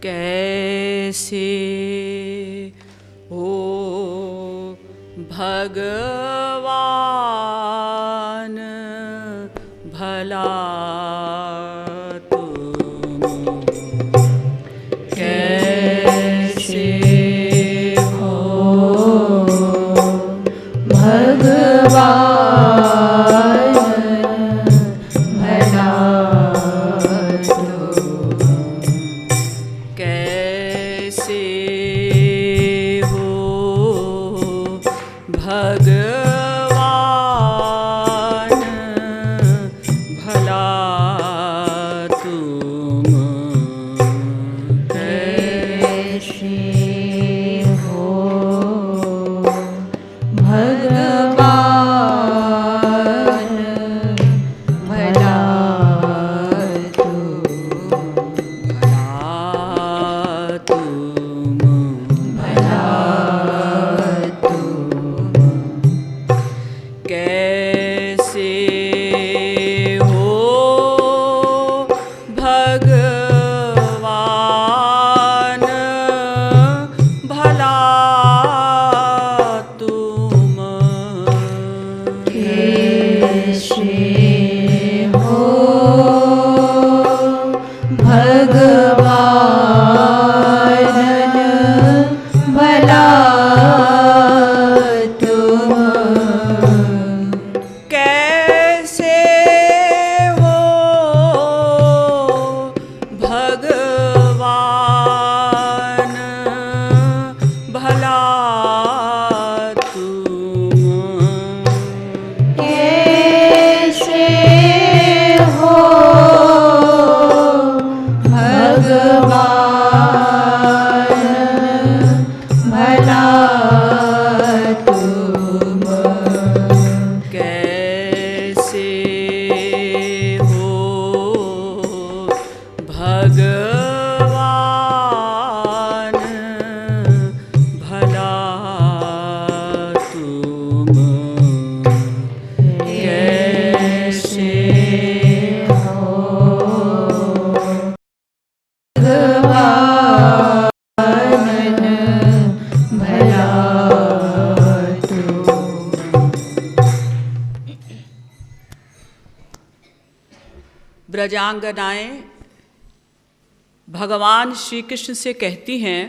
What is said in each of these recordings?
कैसे हो भगवान भला तुम, कैसे हो भगवान भला तुम, कैसे हो भगवान भला तुम, कैसे हो भगवान भला तुम, भला तुम, कैसे हो भगवान भला तुम, कैसे हो भगवान भला तुम, कैसे हो भगवान भला तुम, कैसे हो भगवान भला तुम, कैसे हो भगवान भला तुम, कैसे हो भगवान भला तुम। ब्रजांगनाएं भगवान श्री कृष्ण से कहती हैं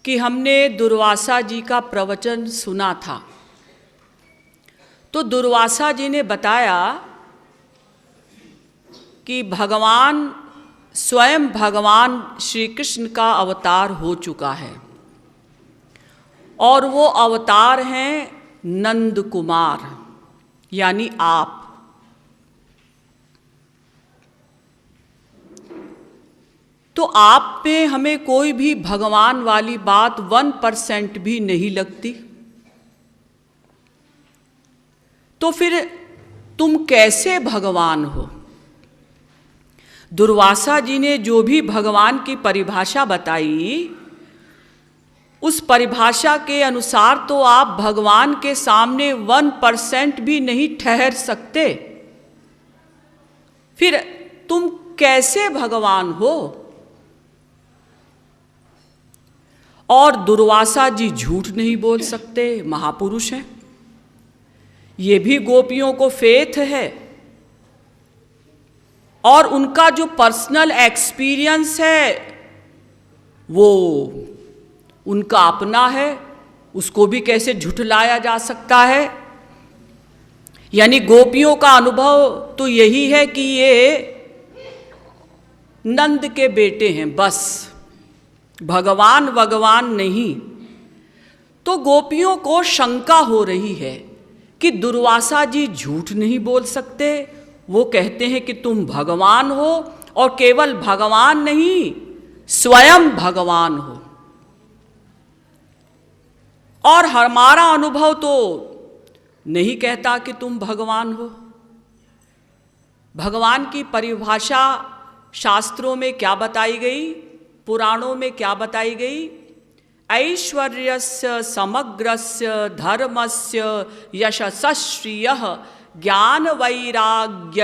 कि हमने दुर्वासा जी का प्रवचन सुना था, तो दुर्वासा जी ने बताया कि भगवान स्वयं भगवान श्री कृष्ण का अवतार हो चुका है और वो अवतार हैं नंद कुमार, यानी आप। तो आप पे हमें कोई भी भगवान वाली बात 1% भी नहीं लगती, तो फिर तुम कैसे भगवान हो? दुर्वासा जी ने जो भी भगवान की परिभाषा बताई, उस परिभाषा के अनुसार तो आप भगवान के सामने 1% भी नहीं ठहर सकते, फिर तुम कैसे भगवान हो? और दुर्वासा जी झूठ नहीं बोल सकते, महापुरुष हैं, ये भी गोपियों को फेथ है और उनका जो पर्सनल एक्सपीरियंस है वो उनका अपना है, उसको भी कैसे झुठलाया जा सकता है? यानी गोपियों का अनुभव तो यही है कि ये नंद के बेटे हैं, बस भगवान नहीं। तो गोपियों को शंका हो रही है कि दुर्वासा जी झूठ नहीं बोल सकते, वो कहते हैं कि तुम भगवान हो और केवल भगवान नहीं, स्वयं भगवान हो। और हमारा अनुभव तो नहीं कहता कि तुम भगवान हो। भगवान की परिभाषा शास्त्रों में क्या बताई गई, पुराणों में क्या बताई गई? ऐश्वर्यस्य समग्रस्य धर्मस्य यशस्श्रियः ज्ञान वैराग्ययोश्चैव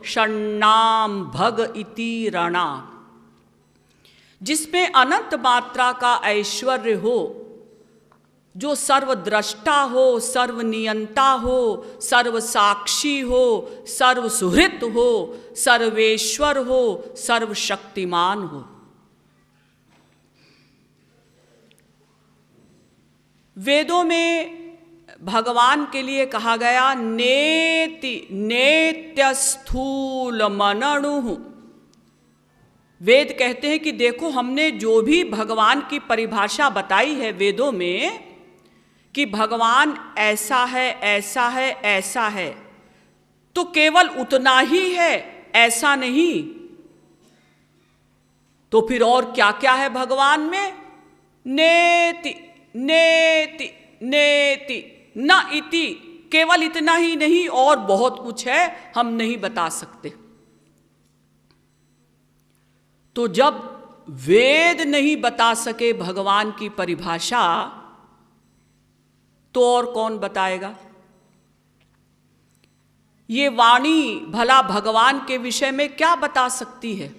षण्णाम भग इति रणा, जिसमें अनंत मात्रा का ऐश्वर्य हो, जो सर्वद्रष्टा हो, सर्वनियंता हो, सर्वसाक्षी हो, सर्वसुहृत हो, सर्वेश्वर हो, सर्वशक्तिमान हो। वेदों में भगवान के लिए कहा गया नेति नेत्य स्थूल मनणु। वेद कहते हैं कि देखो, हमने जो भी भगवान की परिभाषा बताई है वेदों में कि भगवान ऐसा है, ऐसा है, ऐसा है, तो केवल उतना ही है, ऐसा नहीं। तो फिर और क्या क्या है भगवान में? नेति नेति नेति न इति, केवल इतना ही नहीं, और बहुत कुछ है, हम नहीं बता सकते। तो जब वेद नहीं बता सके भगवान की परिभाषा, तो और कौन बताएगा? ये वाणी भला भगवान के विषय में क्या बता सकती है?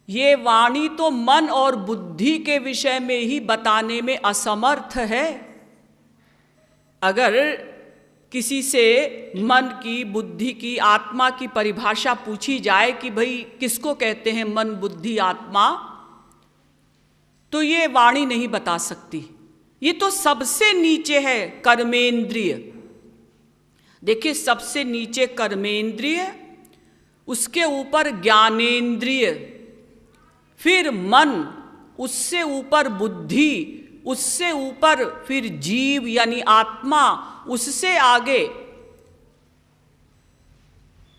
ये वाणी तो मन और बुद्धि के विषय में ही बताने में असमर्थ है। अगर किसी से मन की, बुद्धि की, आत्मा की परिभाषा पूछी जाए कि भाई किसको कहते हैं मन, बुद्धि, आत्मा, तो ये वाणी नहीं बता सकती। ये तो सबसे नीचे है कर्मेंद्रिय। देखिए, सबसे नीचे कर्मेंद्रिय, उसके ऊपर ज्ञानेंद्रिय, फिर मन, उससे ऊपर बुद्धि, उससे ऊपर फिर जीव यानी आत्मा, उससे आगे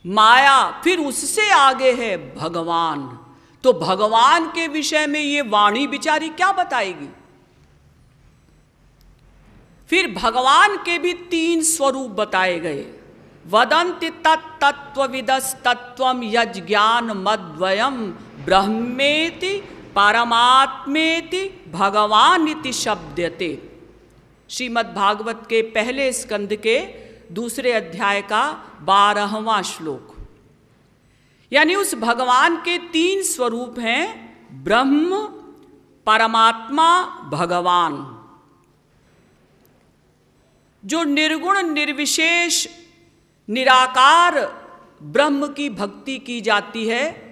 माया, फिर उससे आगे है भगवान। तो भगवान के विषय में ये वाणी बिचारी क्या बताएगी? फिर भगवान के भी 3 स्वरूप बताए गए। वदन्ति तत्तत्त्वविदस्तत्त्वं यज्ज्ञान मद्वयं ब्रह्मेति परमात्मेति भगवानिति शब्दते। श्रीमद् भागवत के पहले स्कंद के 2 अध्याय का 12वां श्लोक। यानी उस भगवान के 3 स्वरूप हैं, ब्रह्म, परमात्मा, भगवान। जो निर्गुण निर्विशेष निराकार ब्रह्म की भक्ति की जाती है,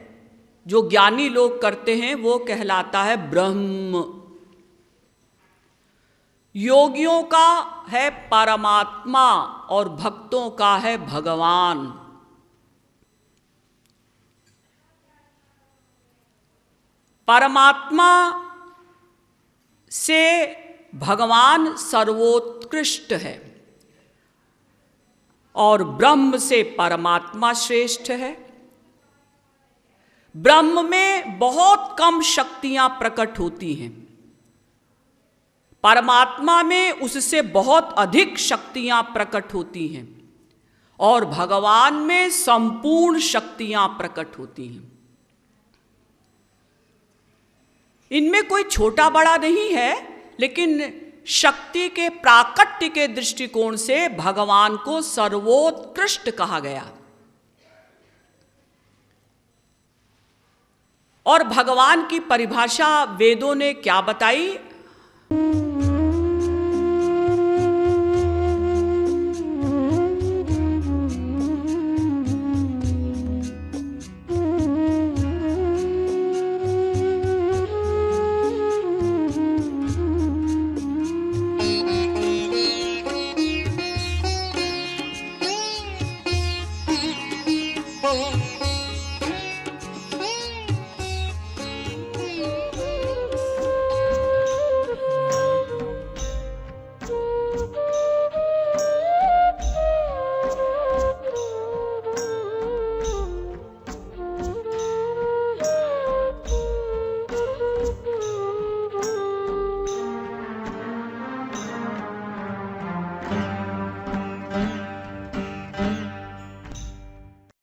जो ज्ञानी लोग करते हैं, वो कहलाता है ब्रह्म। योगियों का है परमात्मा और भक्तों का है भगवान। परमात्मा से भगवान सर्वोत्कृष्ट है और ब्रह्म से परमात्मा श्रेष्ठ है। ब्रह्म में बहुत कम शक्तियां प्रकट होती हैं, परमात्मा में उससे बहुत अधिक शक्तियां प्रकट होती हैं, और भगवान में संपूर्ण शक्तियां प्रकट होती हैं। इनमें कोई छोटा बड़ा नहीं है, लेकिन शक्ति के प्राकट्य के दृष्टिकोण से भगवान को सर्वोत्कृष्ट कहा गया। और भगवान की परिभाषा वेदों ने क्या बताई?